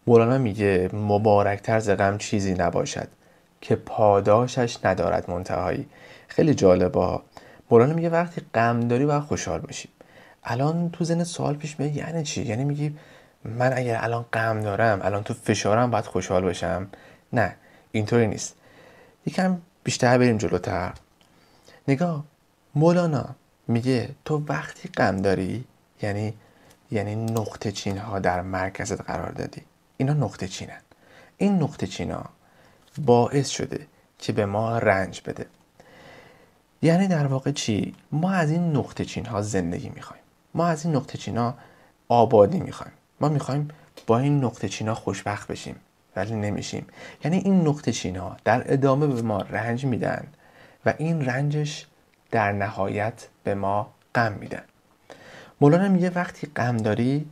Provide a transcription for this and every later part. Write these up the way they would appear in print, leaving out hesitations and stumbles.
مولانا میگه مبارکتر ز غم چیزی نباشد که پاداشش ندارد منتهایی. خیلی جالبه. مولانا میگه وقتی غم داری باید خوشحال باشی. الان تو ذهن سوال پیش میاد یعنی چی؟ یعنی میگی من اگر الان غم دارم، الان تو فشارم، باید خوشحال باشم؟ نه، اینطوری نیست. یکم بیشتر بریم جلوتر. نگاه، مولانا میگه تو وقتی غم داری، یعنی نقطه چین ها در مرکزت قرار دادی. اینا نقطه چینن. این نقطه چین ها باعث شده که به ما رنج بده. یعنی در واقع چی؟ ما از این نقطه چین ها زندگی میخوایم. ما از این نقطه چین ها آبادی میخوایم. ما میخوایم با این نقطه چین ها خوشبخت بشیم، ولی نمیشیم. یعنی این نقطه چین ها در ادامه به ما رنج میدن و این رنجش در نهایت به ما غم میدن. مولانا میگه وقتی غم داری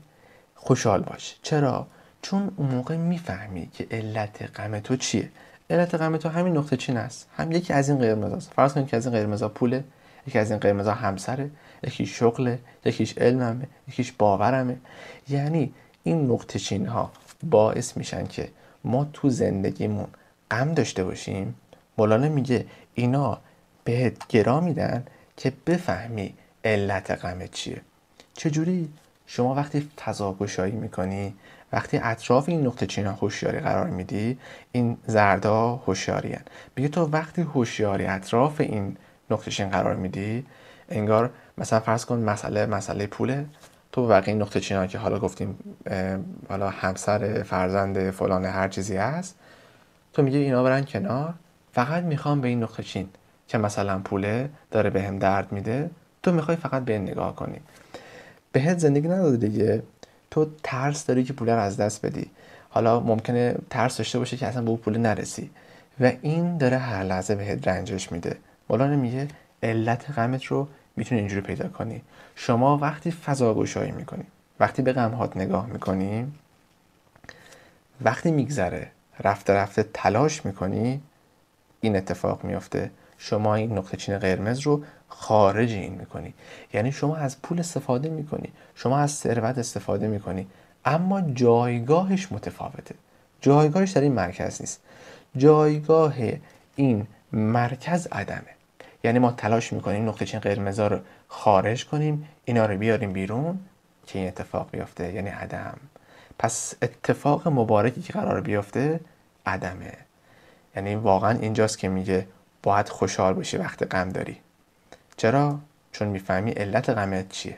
خوشحال باش. چرا؟ چون اون موقع میفهمی که علت غم تو چیه. علت غم تو همین نقطه چین است. هم یکی از این قرمزاست. فرض کن که از این قرمزا پوله، یکی از این قرمزا همسره، یکی شغله، یکیش علممه، یکیش باورمه. یعنی این نقطه چین ها باعث میشن که ما تو زندگیمون غم داشته باشیم. مولانا میگه اینا بهت گرا میدن که بفهمی علت غم چیه. چجوری؟ شما وقتی فضاگشایی میکنی، وقتی اطراف این نقطه چینا هوشیاری قرار میدی، این زردا هوشیارین. میگه تو وقتی هوشیاری اطراف این نقطه چین قرار میدی، انگار مثلا فرض کن مسئله پوله، تو بقیه این نقطه چینا که حالا گفتیم حالا همسر، فرزند، فلان، هر چیزی هست، تو میگه اینا برن کنار، فقط میخوام به این نقطه چین که مثلا پوله داره بهم درد میده، تو میخوای فقط به این نگاه کنی. بهت زندگی نداده دیگه. تو ترس داری که پول رو از دست بدی. حالا ممکنه ترس داشته باشه که اصلا به اون پول نرسی و این داره هر لحظه بهت رنجش میده. مولانا میگه علت غمت رو میتونی اینجوری پیدا کنی. شما وقتی فضاگشایی میکنی، وقتی به غمهات نگاه میکنی، وقتی میگذره رفته رفته تلاش میکنی، این اتفاق میفته. شما این نقطه چین قرمز رو خارج این میکنی. یعنی شما از پول استفاده میکنی، شما از ثروت استفاده میکنی، اما جایگاهش متفاوته. جایگاهش در این مرکز نیست. جایگاه این مرکز عدمه. یعنی ما تلاش میکنیم نقطه چین قرمزا رو خارج کنیم، اینا رو بیاریم بیرون که این اتفاق بیفته، یعنی عدم. پس اتفاق مبارکی که قرار بیفته عدمه. یعنی واقعا اینجاست که میگه باید خوشحال باشی وقت غم داری. چرا؟ چون میفهمی علت غمت چیه.